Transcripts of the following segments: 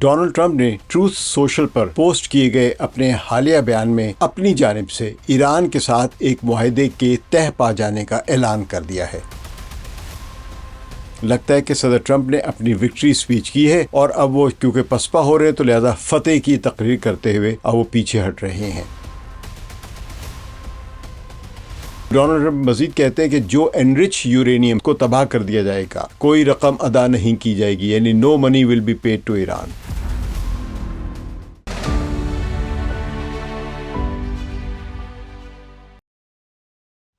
Donald Trump نے Truth Social پر post کیے گئے اپنے حالیہ بیان میں اپنی جانب سے ایران کے ساتھ ایک معاہدے کے تہہ پا جانے کا اعلان کر دیا ہے۔ لگتا ہے کہ صدر ٹرمپ نے اپنی وکٹری سپیچ کی ہے اور اب وہ کیونکہ پسپا ہو رہے ہیں تو لہذا فتح کی تقریر کرتے ہوئے اب وہ پیچھے ہٹ رہے ہیں۔ ڈونلڈ ٹرمپ مزید کہتے ہیں کہ جو انرچ یورینیم کو تباہ کر دیا جائے گا کوئی رقم ادا نہیں کی جائے گی، یعنی no money will be paid to Iran.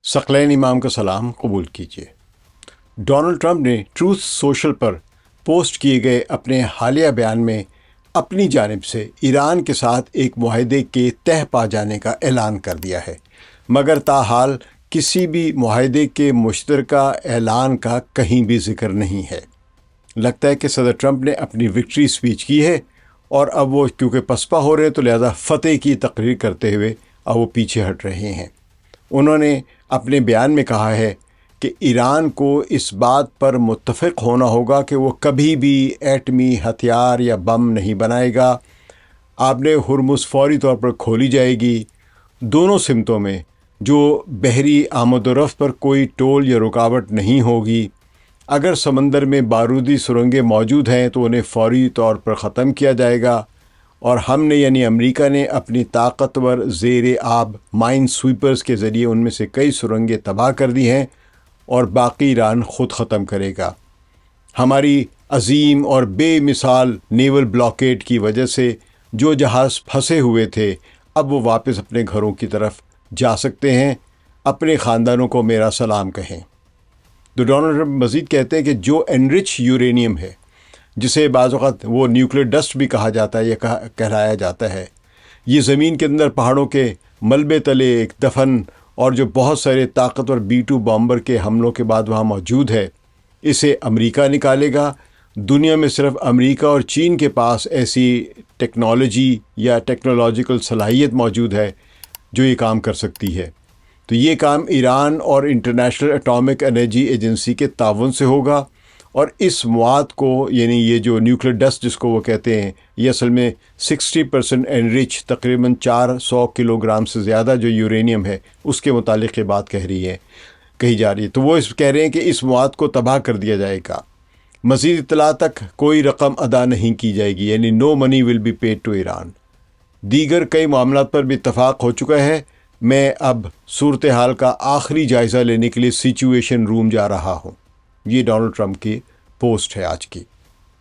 Saqlain Imam کا سلام قبول کیجیے۔ ڈونلڈ ٹرمپ نے ٹروتھ سوشل پر پوسٹ کیے گئے اپنے حالیہ بیان میں اپنی جانب سے ایران کے ساتھ ایک معاہدے کے تہہ پا جانے کا اعلان کر دیا ہے، مگر تاحال کسی بھی معاہدے کے مشترکہ اعلان کا کہیں بھی ذکر نہیں ہے۔ لگتا ہے کہ صدر ٹرمپ نے اپنی وکٹری سپیچ کی ہے اور اب وہ کیونکہ پسپا ہو رہے ہیں تو لہذا فتح کی تقریر کرتے ہوئے اب وہ پیچھے ہٹ رہے ہیں۔ انہوں نے اپنے بیان میں کہا ہے کہ ایران کو اس بات پر متفق ہونا ہوگا کہ وہ کبھی بھی ایٹمی ہتھیار یا بم نہیں بنائے گا۔ آپ نے ہرمز فوری طور پر کھولی جائے گی، دونوں سمتوں میں جو بحری آمد و رفت پر کوئی ٹول یا رکاوٹ نہیں ہوگی۔ اگر سمندر میں بارودی سرنگیں موجود ہیں تو انہیں فوری طور پر ختم کیا جائے گا، اور ہم نے یعنی امریکہ نے اپنی طاقتور زیر آب مائن سویپرز کے ذریعے ان میں سے کئی سرنگیں تباہ کر دی ہیں اور باقی ایران خود ختم کرے گا۔ ہماری عظیم اور بے مثال نیول بلاکیڈ کی وجہ سے جو جہاز پھنسے ہوئے تھے اب وہ واپس اپنے گھروں کی طرف جا سکتے ہیں۔ اپنے خاندانوں کو میرا سلام کہیں۔ تو ڈونلڈ ٹرمپ مزید کہتے ہیں کہ جو انرچ یورینیم ہے، جسے بعض اوقات وہ نیوکلیر ڈسٹ بھی کہا جاتا ہے یا کہلایا جاتا ہے، یہ زمین کے اندر پہاڑوں کے ملبے تلے ایک دفن اور جو بہت سارے طاقتور B-2 بامبر کے حملوں کے بعد وہاں موجود ہے، اسے امریکہ نکالے گا۔ دنیا میں صرف امریکہ اور چین کے پاس ایسی ٹیکنالوجی یا ٹیکنالوجیکل صلاحیت موجود ہے جو یہ کام کر سکتی ہے۔ تو یہ کام ایران اور انٹرنیشنل اٹامک انرجی ایجنسی کے تعاون سے ہوگا، اور اس مواد کو یعنی یہ جو نیوکلیر ڈسٹ جس کو وہ کہتے ہیں، یہ اصل میں 60% انرچ تقریباً 400 کلو گرام سے زیادہ جو یورینیم ہے اس کے متعلق یہ بات کہی جا رہی ہے۔ تو وہ کہہ رہے ہیں کہ اس مواد کو تباہ کر دیا جائے گا، مزید اطلاع تک کوئی رقم ادا نہیں کی جائے گی، یعنی no money will be paid to Iran. دیگر کئی معاملات پر بھی اتفاق ہو چکا ہے۔ میں اب صورتحال کا آخری جائزہ لینے کے لیے سچویشن روم جا رہا ہوں۔ یہ ڈونلڈ ٹرمپ کی پوسٹ ہے آج کی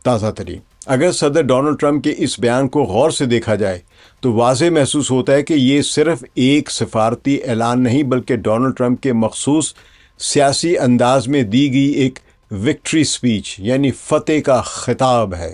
تازہ ترین۔ اگر صدر ڈونلڈ ٹرمپ کے اس بیان کو غور سے دیکھا جائے تو واضح محسوس ہوتا ہے کہ یہ صرف ایک سفارتی اعلان نہیں بلکہ ڈونلڈ ٹرمپ کے مخصوص سیاسی انداز میں دی گئی ایک وکٹری سپیچ یعنی فتح کا خطاب ہے۔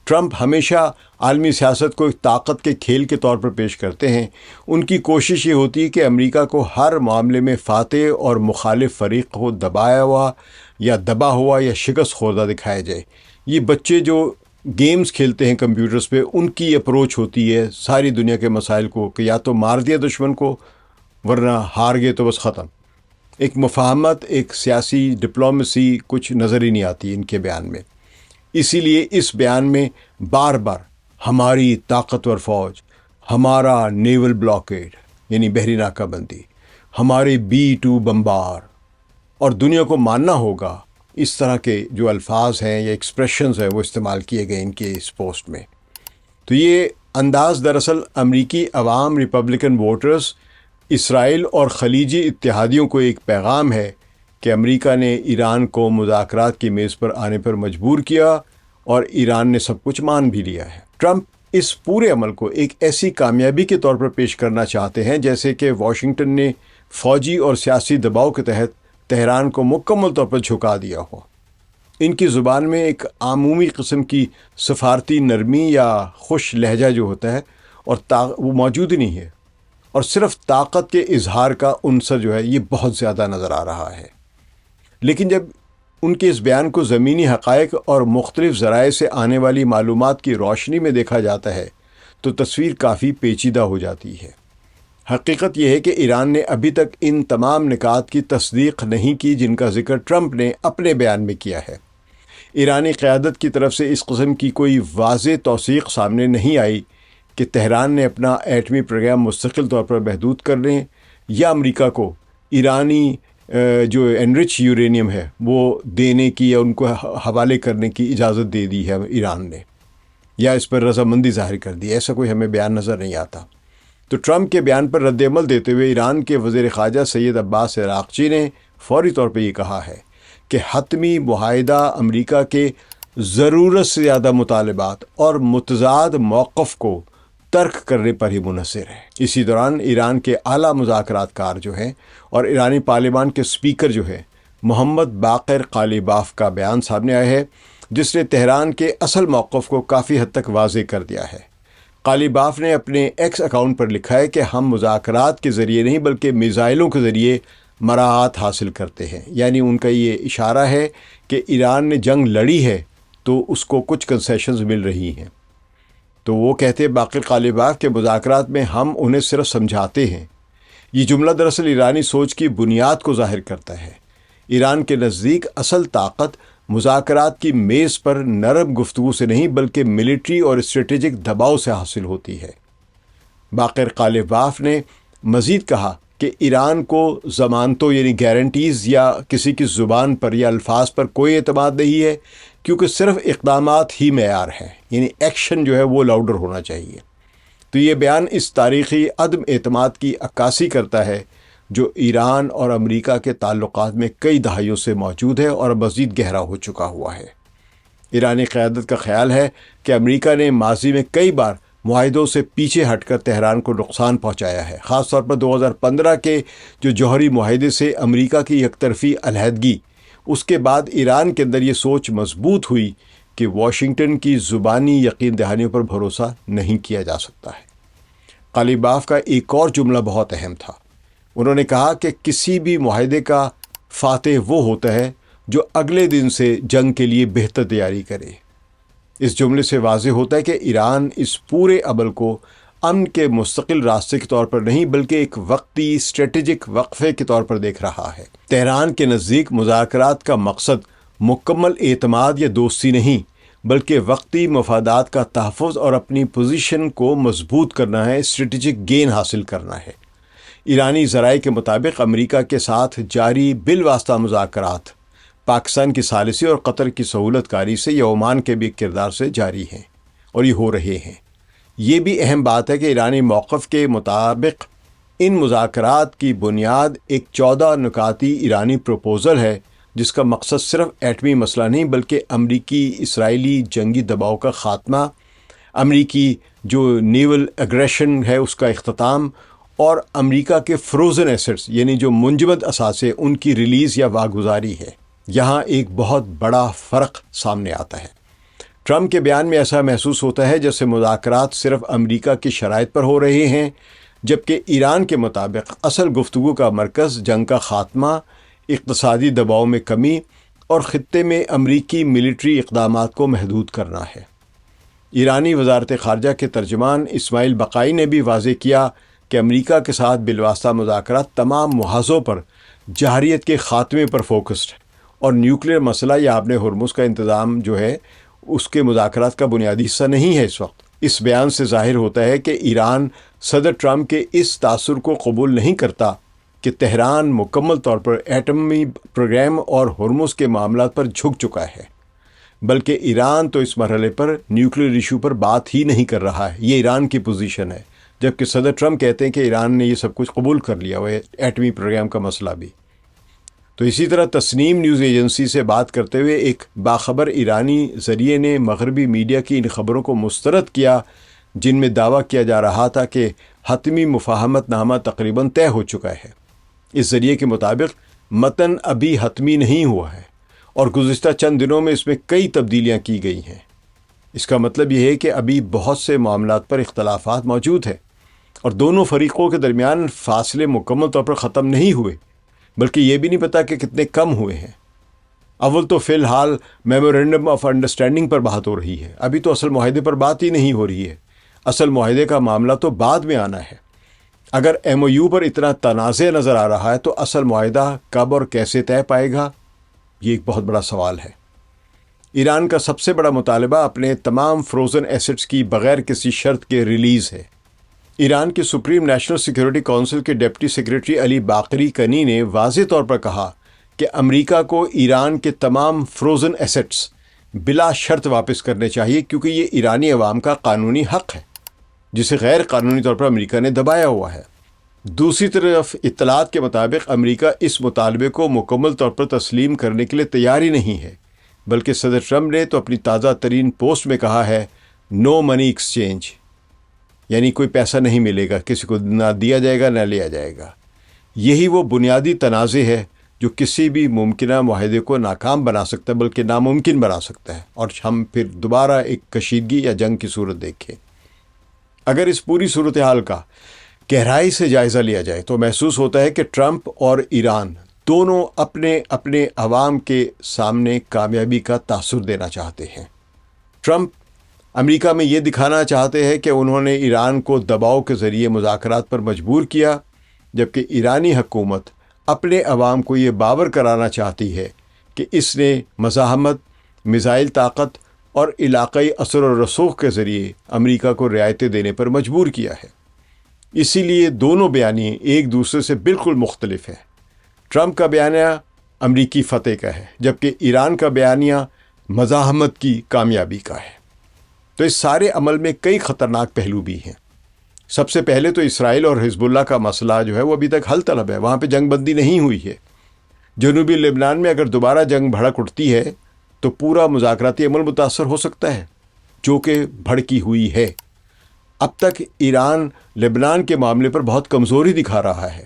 ٹرمپ ہمیشہ عالمی سیاست کو ایک طاقت کے کھیل کے طور پر پیش کرتے ہیں۔ ان کی کوشش یہ ہوتی ہے کہ امریکہ کو ہر معاملے میں فاتح اور مخالف فریق کو دبا ہوا یا شکست خوردہ دکھایا جائے۔ یہ بچے جو گیمز کھیلتے ہیں کمپیوٹرز پہ، ان کی اپروچ ہوتی ہے ساری دنیا کے مسائل کو کہ یا تو مار دیا دشمن کو ورنہ ہار گئے تو بس ختم۔ ایک مفاہمت، ایک سیاسی ڈپلومیسی کچھ نظر ہی نہیں آتی ان کے بیان میں۔ اسی لیے اس بیان میں بار بار ہماری طاقتور فوج، ہمارا نیول بلاکیڈ یعنی بحری ناکہ بندی، ہمارے B-2 بمبار، اور دنیا کو ماننا ہوگا، اس طرح کے جو الفاظ ہیں یا ایکسپریشنز ہیں وہ استعمال کیے گئے ان کے اس پوسٹ میں۔ تو یہ انداز دراصل امریکی عوام، ریپبلکن ووٹرز، اسرائیل اور خلیجی اتحادیوں کو ایک پیغام ہے کہ امریکہ نے ایران کو مذاکرات کی میز پر آنے پر مجبور کیا اور ایران نے سب کچھ مان بھی لیا ہے۔ ٹرمپ اس پورے عمل کو ایک ایسی کامیابی کے طور پر پیش کرنا چاہتے ہیں جیسے کہ واشنگٹن نے فوجی اور سیاسی دباؤ کے تحت تہران کو مکمل طور پر جھکا دیا ہو۔ ان کی زبان میں ایک عمومی قسم کی سفارتی نرمی یا خوش لہجہ جو ہوتا ہے اور وہ موجود ہی نہیں ہے، اور صرف طاقت کے اظہار کا عنصر جو ہے یہ بہت زیادہ نظر آ رہا ہے۔ لیکن جب ان کے اس بیان کو زمینی حقائق اور مختلف ذرائع سے آنے والی معلومات کی روشنی میں دیکھا جاتا ہے تو تصویر کافی پیچیدہ ہو جاتی ہے۔ حقیقت یہ ہے کہ ایران نے ابھی تک ان تمام نکات کی تصدیق نہیں کی جن کا ذکر ٹرمپ نے اپنے بیان میں کیا ہے۔ ایرانی قیادت کی طرف سے اس قسم کی کوئی واضح توثیق سامنے نہیں آئی کہ تہران نے اپنا ایٹمی پروگرام مستقل طور پر محدود کرنے یا امریکہ کو ایرانی جو انرچ یورینیم ہے وہ دینے کی یا ان کو حوالے کرنے کی اجازت دے دی ہے ایران نے، یا اس پر رضامندی ظاہر کر دی، ایسا کوئی ہمیں بیان نظر نہیں آتا۔ تو ٹرمپ کے بیان پر رد عمل دیتے ہوئے ایران کے وزیر خارجہ سید عباس عراقچی نے فوری طور پہ یہ کہا ہے کہ حتمی معاہدہ امریکہ کے ضرورت سے زیادہ مطالبات اور متضاد موقف کو ترک کرنے پر ہی منحصر ہے۔ اسی دوران ایران کے اعلیٰ مذاکرات کار جو ہیں اور ایرانی پارلیمان کے اسپیکر جو ہے محمد باقر قالیباف کا بیان سامنے آیا ہے، جس نے تہران کے اصل موقف کو کافی حد تک واضح کر دیا ہے۔ قالیباف نے اپنے ایکس اکاؤنٹ پر لکھا ہے کہ ہم مذاکرات کے ذریعے نہیں بلکہ میزائلوں کے ذریعے مراعات حاصل کرتے ہیں، یعنی ان کا یہ اشارہ ہے کہ ایران نے جنگ لڑی ہے تو اس کو کچھ کنسیشنز مل رہی ہیں۔ تو وہ کہتے ہیں باقر قالیباف کے مذاکرات میں ہم انہیں صرف سمجھاتے ہیں۔ یہ جملہ دراصل ایرانی سوچ کی بنیاد کو ظاہر کرتا ہے۔ ایران کے نزدیک اصل طاقت مذاکرات کی میز پر نرم گفتگو سے نہیں بلکہ ملٹری اور اسٹریٹجک دباؤ سے حاصل ہوتی ہے۔ باقر قالیباف نے مزید کہا کہ ایران کو ضمانتوں یعنی گارنٹیز یا کسی کی زبان پر یا الفاظ پر کوئی اعتماد نہیں ہے، کیونکہ صرف اقدامات ہی معیار ہے، یعنی ایکشن جو ہے وہ لاؤڈر ہونا چاہیے۔ تو یہ بیان اس تاریخی عدم اعتماد کی عکاسی کرتا ہے جو ایران اور امریکہ کے تعلقات میں کئی دہائیوں سے موجود ہے اور مزید گہرا ہو چکا ہوا ہے۔ ایرانی قیادت کا خیال ہے کہ امریکہ نے ماضی میں کئی بار معاہدوں سے پیچھے ہٹ کر تہران کو نقصان پہنچایا ہے، خاص طور پر 2015 کے جو جوہری معاہدے سے امریکہ کی یک طرفی علیحدگی، اس کے بعد ایران کے اندر یہ سوچ مضبوط ہوئی کہ واشنگٹن کی زبانی یقین دہانیوں پر بھروسہ نہیں کیا جا سکتا ہے۔ قالیباف کا ایک اور جملہ بہت اہم تھا۔ انہوں نے کہا کہ کسی بھی معاہدے کا فاتح وہ ہوتا ہے جو اگلے دن سے جنگ کے لیے بہتر تیاری کرے۔ اس جملے سے واضح ہوتا ہے کہ ایران اس پورے عمل کو امن کے مستقل راستے کے طور پر نہیں بلکہ ایک وقتی اسٹریٹجک وقفے کے طور پر دیکھ رہا ہے۔ تہران کے نزدیک مذاکرات کا مقصد مکمل اعتماد یا دوستی نہیں بلکہ وقتی مفادات کا تحفظ اور اپنی پوزیشن کو مضبوط کرنا ہے، اسٹریٹجک گین حاصل کرنا ہے۔ ایرانی ذرائع کے مطابق امریکہ کے ساتھ جاری بالواسطہ مذاکرات پاکستان کی ثالثی اور قطر کی سہولت کاری سے یا عمان کے بھی کردار سے جاری ہیں اور یہ ہو رہے ہیں۔ یہ بھی اہم بات ہے کہ ایرانی موقف کے مطابق ان مذاکرات کی بنیاد ایک 14 نکاتی ایرانی پروپوزل ہے جس کا مقصد صرف ایٹمی مسئلہ نہیں بلکہ امریکی اسرائیلی جنگی دباؤ کا خاتمہ، امریکی جو نیول اگریشن ہے اس کا اختتام اور امریکہ کے فروزن ایسٹس یعنی جو منجمد اثاثے ان کی ریلیز یا واگزاری ہے۔ یہاں ایک بہت بڑا فرق سامنے آتا ہے۔ ٹرمپ کے بیان میں ایسا محسوس ہوتا ہے جیسے مذاکرات صرف امریکہ کی شرائط پر ہو رہے ہیں، جبکہ ایران کے مطابق اصل گفتگو کا مرکز جنگ کا خاتمہ، اقتصادی دباؤ میں کمی اور خطے میں امریکی ملٹری اقدامات کو محدود کرنا ہے۔ ایرانی وزارت خارجہ کے ترجمان اسماعیل بقائی نے بھی واضح کیا کہ امریکہ کے ساتھ بالواسطہ مذاکرات تمام محاذوں پر جارحیت کے خاتمے پر فوکسڈ ہے اور نیوکلیئر مسئلہ یا آبِ ہرمز کا انتظام جو ہے اس کے مذاکرات کا بنیادی حصہ نہیں ہے۔ اس وقت اس بیان سے ظاہر ہوتا ہے کہ ایران صدر ٹرمپ کے اس تاثر کو قبول نہیں کرتا کہ تہران مکمل طور پر ایٹمی پروگرام اور ہرمز کے معاملات پر جھک چکا ہے، بلکہ ایران تو اس مرحلے پر نیوکلیئر ایشو پر بات ہی نہیں کر رہا ہے۔ یہ ایران کی پوزیشن ہے، جبکہ صدر ٹرمپ کہتے ہیں کہ ایران نے یہ سب کچھ قبول کر لیا ہوا ہے، ایٹمی پروگرام کا مسئلہ بھی۔ تو اسی طرح تسنیم نیوز ایجنسی سے بات کرتے ہوئے ایک باخبر ایرانی ذریعے نے مغربی میڈیا کی ان خبروں کو مسترد کیا جن میں دعویٰ کیا جا رہا تھا کہ حتمی مفاہمت نامہ تقریباً طے ہو چکا ہے۔ اس ذریعے کے مطابق متن ابھی حتمی نہیں ہوا ہے اور گزشتہ چند دنوں میں اس میں کئی تبدیلیاں کی گئی ہیں۔ اس کا مطلب یہ ہے کہ ابھی بہت سے معاملات پر اختلافات موجود ہیں اور دونوں فریقوں کے درمیان فاصلے مکمل طور پر ختم نہیں ہوئے، بلکہ یہ بھی نہیں پتا کہ کتنے کم ہوئے ہیں۔ اول تو فی الحال میمورینڈم آف انڈرسٹینڈنگ پر بات ہو رہی ہے، ابھی تو اصل معاہدے پر بات ہی نہیں ہو رہی ہے۔ اصل معاہدے کا معاملہ تو بعد میں آنا ہے۔ اگر ایم او یو پر اتنا تنازع نظر آ رہا ہے تو اصل معاہدہ کب اور کیسے طے پائے گا، یہ ایک بہت بڑا سوال ہے۔ ایران کا سب سے بڑا مطالبہ اپنے تمام فروزن ایسٹس کی بغیر کسی شرط کے ریلیز ہے۔ ایران کی سپریم نیشنل سیکیورٹی کونسل کے ڈپٹی سیکریٹری علی باقری کنی نے واضح طور پر کہا کہ امریکہ کو ایران کے تمام فروزن ایسٹس بلا شرط واپس کرنے چاہیے، کیونکہ یہ ایرانی عوام کا قانونی حق ہے جسے غیر قانونی طور پر امریکہ نے دبایا ہوا ہے۔ دوسری طرف اطلاعات کے مطابق امریکہ اس مطالبے کو مکمل طور پر تسلیم کرنے کے لیے تیار ہی نہیں ہے، بلکہ صدر ٹرمپ نے تو اپنی تازہ ترین پوسٹ میں کہا ہے نو منی ایکسچینج، یعنی کوئی پیسہ نہیں ملے گا، کسی کو نہ دیا جائے گا نہ لیا جائے گا۔ یہی وہ بنیادی تنازع ہے جو کسی بھی ممکنہ معاہدے کو ناکام بنا سکتا ہے، بلکہ ناممکن بنا سکتا ہے، اور ہم پھر دوبارہ ایک کشیدگی یا جنگ کی صورت دیکھیں۔ اگر اس پوری صورتحال کا گہرائی سے جائزہ لیا جائے تو محسوس ہوتا ہے کہ ٹرمپ اور ایران دونوں اپنے اپنے عوام کے سامنے کامیابی کا تاثر دینا چاہتے ہیں۔ ٹرمپ امریکہ میں یہ دکھانا چاہتے ہیں کہ انہوں نے ایران کو دباؤ کے ذریعے مذاکرات پر مجبور کیا، جبکہ ایرانی حکومت اپنے عوام کو یہ باور کرانا چاہتی ہے کہ اس نے مزاحمت، میزائل طاقت اور علاقائی اثر و رسوخ کے ذریعے امریکہ کو رعایتیں دینے پر مجبور کیا ہے۔ اسی لیے دونوں بیانیے ایک دوسرے سے بالکل مختلف ہیں۔ ٹرمپ کا بیانیہ امریکی فتح کا ہے، جبکہ ایران کا بیانیہ مزاحمت کی کامیابی کا ہے۔ تو اس سارے عمل میں کئی خطرناک پہلو بھی ہیں۔ سب سے پہلے تو اسرائیل اور حزب اللہ کا مسئلہ جو ہے وہ ابھی تک حل طلب ہے، وہاں پہ جنگ بندی نہیں ہوئی ہے۔ جنوبی لبنان میں اگر دوبارہ جنگ بھڑک اٹھتی ہے تو پورا مذاکراتی عمل متاثر ہو سکتا ہے، جو کہ بھڑکی ہوئی ہے۔ اب تک ایران لبنان کے معاملے پر بہت کمزوری دکھا رہا ہے،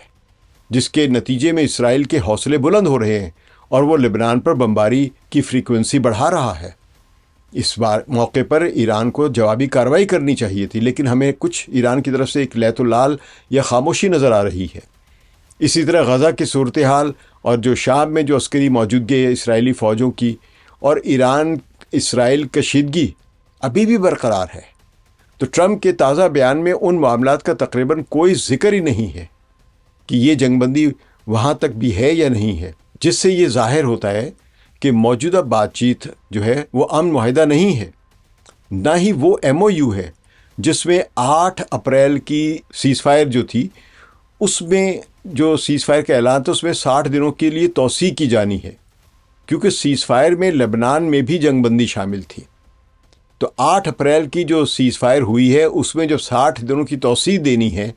جس کے نتیجے میں اسرائیل کے حوصلے بلند ہو رہے ہیں اور وہ لبنان پر بمباری کی فریکوینسی بڑھا رہا ہے۔ اس بار موقع پر ایران کو جوابی کارروائی کرنی چاہیے تھی، لیکن ہمیں کچھ ایران کی طرف سے ایک لیت اللال یا خاموشی نظر آ رہی ہے۔ اسی طرح غزہ کی صورتحال اور جو شام میں جو عسکری موجودگی ہے اسرائیلی فوجوں کی اور ایران اسرائیل کشیدگی ابھی بھی برقرار ہے۔ تو ٹرمپ کے تازہ بیان میں ان معاملات کا تقریباً کوئی ذکر ہی نہیں ہے کہ یہ جنگ بندی وہاں تک بھی ہے یا نہیں ہے، جس سے یہ ظاہر ہوتا ہے کہ موجودہ بات چیت جو ہے وہ امن معاہدہ نہیں ہے، نہ ہی وہ MOU ہے جس میں 8 اپریل کی سیز فائر جو تھی، اس میں جو سیز فائر کا اعلان تھا اس میں 60 دنوں کے لیے توسیع کی جانی ہے، کیونکہ سیز فائر میں لبنان میں بھی جنگ بندی شامل تھی۔ تو 8 اپریل کی جو سیز فائر ہوئی ہے اس میں جو 60 دنوں کی توسیع دینی ہے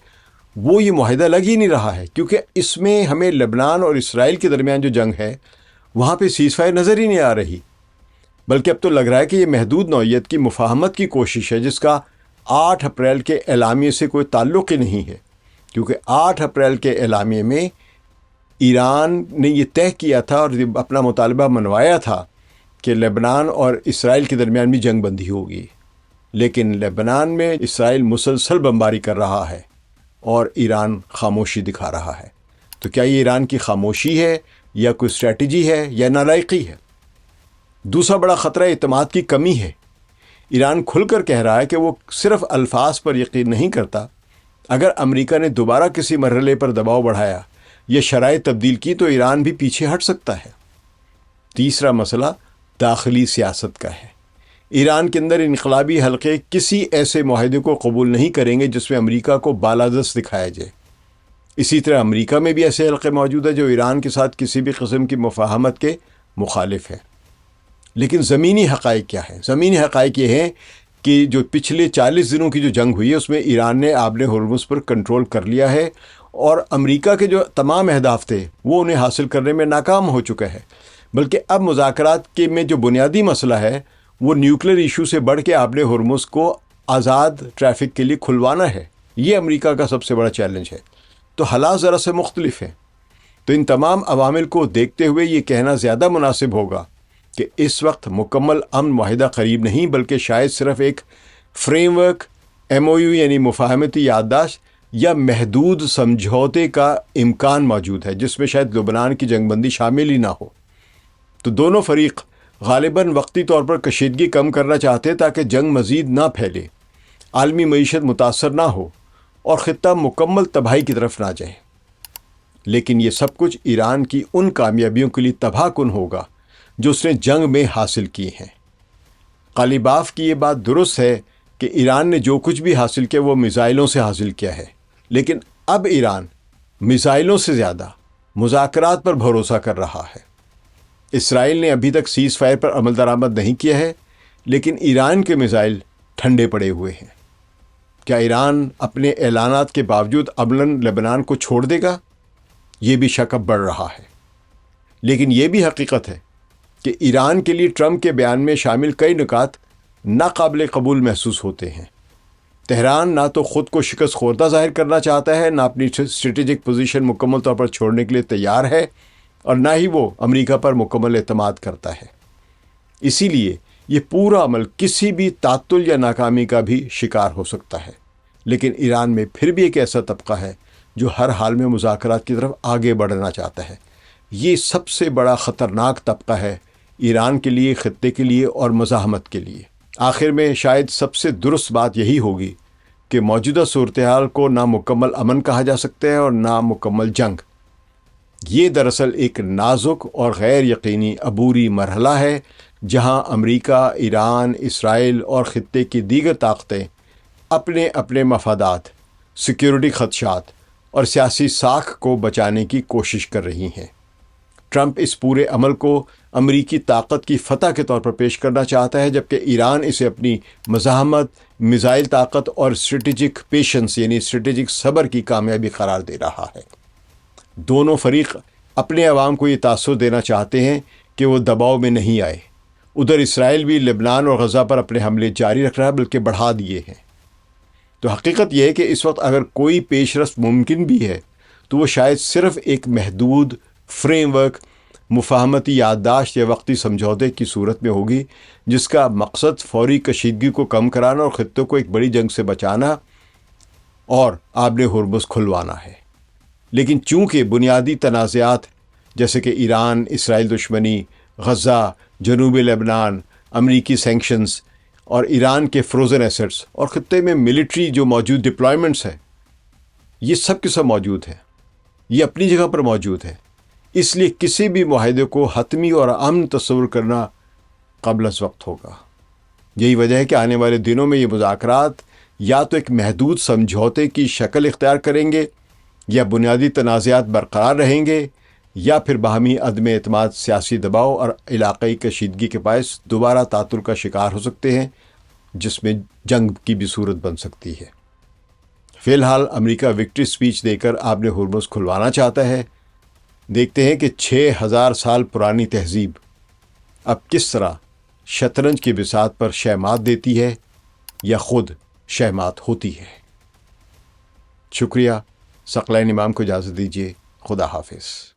وہ یہ معاہدہ لگ ہی نہیں رہا ہے، کیونکہ اس میں ہمیں لبنان اور اسرائیل کے درمیان جو جنگ ہے وہاں پہ سیز فائر نظر ہی نہیں آ رہی، بلکہ اب تو لگ رہا ہے کہ یہ محدود نوعیت کی مفاہمت کی کوشش ہے جس کا 8 اپریل کے اعلامیے سے کوئی تعلق ہی نہیں ہے، کیونکہ 8 اپریل کے اعلامیے میں ایران نے یہ طے کیا تھا اور اپنا مطالبہ منوایا تھا کہ لبنان اور اسرائیل کے درمیان بھی جنگ بندی ہوگی، لیکن لبنان میں اسرائیل مسلسل بمباری کر رہا ہے اور ایران خاموشی دکھا رہا ہے۔ تو کیا یہ ایران کی خاموشی ہے یا کوئی اسٹریٹجی ہے یا نالائقی ہے؟ دوسرا بڑا خطرہ اعتماد کی کمی ہے۔ ایران کھل کر کہہ رہا ہے کہ وہ صرف الفاظ پر یقین نہیں کرتا، اگر امریکہ نے دوبارہ کسی مرحلے پر دباؤ بڑھایا یا شرائط تبدیل کی تو ایران بھی پیچھے ہٹ سکتا ہے۔ تیسرا مسئلہ داخلی سیاست کا ہے۔ ایران کے اندر انقلابی حلقے کسی ایسے معاہدے کو قبول نہیں کریں گے جس میں امریکہ کو بالادست دکھایا جائے۔ اسی طرح امریکہ میں بھی ایسے حلقے موجود ہیں جو ایران کے ساتھ کسی بھی قسم کی مفاہمت کے مخالف ہیں۔ لیکن زمینی حقائق کیا ہے؟ زمینی حقائق یہ ہیں کہ جو پچھلے 40 دنوں کی جو جنگ ہوئی ہے اس میں ایران نے آبِ ہرمز پر کنٹرول کر لیا ہے، اور امریکہ کے جو تمام اہداف تھے وہ انہیں حاصل کرنے میں ناکام ہو چکا ہے۔ بلکہ اب مذاکرات کے میں جو بنیادی مسئلہ ہے وہ نیوکلیر ایشو سے بڑھ کے آبِ ہرمز کو آزاد ٹریفک کے لیے کھلوانا ہے۔ یہ امریکہ کا سب سے بڑا چیلنج ہے۔ تو حالات ذرا سے مختلف ہیں۔ تو ان تمام عوامل کو دیکھتے ہوئے یہ کہنا زیادہ مناسب ہوگا کہ اس وقت مکمل امن معاہدہ قریب نہیں، بلکہ شاید صرف ایک فریم ورک MOU یعنی مفاہمتی یادداشت یا محدود سمجھوتے کا امکان موجود ہے، جس میں شاید لبنان کی جنگ بندی شامل ہی نہ ہو۔ تو دونوں فریق غالباً وقتی طور پر کشیدگی کم کرنا چاہتے تاکہ جنگ مزید نہ پھیلے، عالمی معیشت متاثر نہ ہو اور خطہ مکمل تباہی کی طرف نہ جائے۔ لیکن یہ سب کچھ ایران کی ان کامیابیوں کے لیے تباہ کن ہوگا جو اس نے جنگ میں حاصل کی ہیں۔ غالیباف کی یہ بات درست ہے کہ ایران نے جو کچھ بھی حاصل کیا وہ میزائلوں سے حاصل کیا ہے، لیکن اب ایران میزائلوں سے زیادہ مذاکرات پر بھروسہ کر رہا ہے۔ اسرائیل نے ابھی تک سیز فائر پر عمل درآمد نہیں کیا ہے، لیکن ایران کے میزائل ٹھنڈے پڑے ہوئے ہیں۔ کیا ایران اپنے اعلانات کے باوجود عملاً لبنان کو چھوڑ دے گا؟ یہ بھی شک اب بڑھ رہا ہے۔ لیکن یہ بھی حقیقت ہے کہ ایران کے لیے ٹرمپ کے بیان میں شامل کئی نکات ناقابل قبول محسوس ہوتے ہیں۔ تہران نہ تو خود کو شکست خوردہ ظاہر کرنا چاہتا ہے، نہ اپنی اسٹریٹجک پوزیشن مکمل طور پر چھوڑنے کے لیے تیار ہے، اور نہ ہی وہ امریکہ پر مکمل اعتماد کرتا ہے۔ اسی لیے یہ پورا عمل کسی بھی تعطل یا ناکامی کا بھی شکار ہو سکتا ہے۔ لیکن ایران میں پھر بھی ایک ایسا طبقہ ہے جو ہر حال میں مذاکرات کی طرف آگے بڑھنا چاہتا ہے۔ یہ سب سے بڑا خطرناک طبقہ ہے ایران کے لیے، خطے کے لیے اور مزاحمت کے لیے۔ آخر میں شاید سب سے درست بات یہی ہوگی کہ موجودہ صورتحال کو نہ مکمل امن کہا جا سکتا ہے اور نہ مکمل جنگ۔ یہ دراصل ایک نازک اور غیر یقینی عبوری مرحلہ ہے جہاں امریکہ، ایران، اسرائیل اور خطے کی دیگر طاقتیں اپنے اپنے مفادات، سیکیورٹی خدشات اور سیاسی ساکھ کو بچانے کی کوشش کر رہی ہیں۔ ٹرمپ اس پورے عمل کو امریکی طاقت کی فتح کے طور پر پیش کرنا چاہتا ہے، جبکہ ایران اسے اپنی مزاحمت، میزائل طاقت اور اسٹریٹجک پیشنس یعنی اسٹریٹجک صبر کی کامیابی قرار دے رہا ہے۔ دونوں فریق اپنے عوام کو یہ تاثر دینا چاہتے ہیں کہ وہ دباؤ میں نہیں آئے۔ ادھر اسرائیل بھی لبنان اور غزہ پر اپنے حملے جاری رکھ رہا ہے، بلکہ بڑھا دیے ہیں۔ تو حقیقت یہ ہے کہ اس وقت اگر کوئی پیش رفت ممکن بھی ہے تو وہ شاید صرف ایک محدود فریم ورک، مفاہمتی یادداشت یا وقتی سمجھوتے کی صورت میں ہوگی، جس کا مقصد فوری کشیدگی کو کم کرانا اور خطوں کو ایک بڑی جنگ سے بچانا اور آبِ ہرمز کھلوانا ہے۔ لیکن چونکہ بنیادی تنازعات جیسے کہ ایران اسرائیل دشمنی، غزہ، جنوبی لبنان، امریکی سینکشنز اور ایران کے فروزن ایسٹس اور خطے میں ملٹری جو موجود ڈپلائمنٹس ہیں، یہ سب کے سب موجود ہیں، یہ اپنی جگہ پر موجود ہے۔ اس لیے کسی بھی معاہدے کو حتمی اور امن تصور کرنا قبل از وقت ہوگا۔ یہی وجہ ہے کہ آنے والے دنوں میں یہ مذاکرات یا تو ایک محدود سمجھوتے کی شکل اختیار کریں گے، یا بنیادی تنازعات برقرار رہیں گے، یا پھر باہمی عدم اعتماد، سیاسی دباؤ اور علاقائی کشیدگی کے باعث دوبارہ تعطل کا شکار ہو سکتے ہیں، جس میں جنگ کی بھی صورت بن سکتی ہے۔ فی الحال امریکہ وکٹری سپیچ دے کر آبِ ہرمز کھلوانا چاہتا ہے۔ دیکھتے ہیں کہ 6000 سال پرانی تہذیب اب کس طرح شطرنج کی بساط پر شہمات دیتی ہے یا خود شہمات ہوتی ہے۔ شکریہ۔ ثقلین امام کو اجازت دیجیے۔ خدا حافظ۔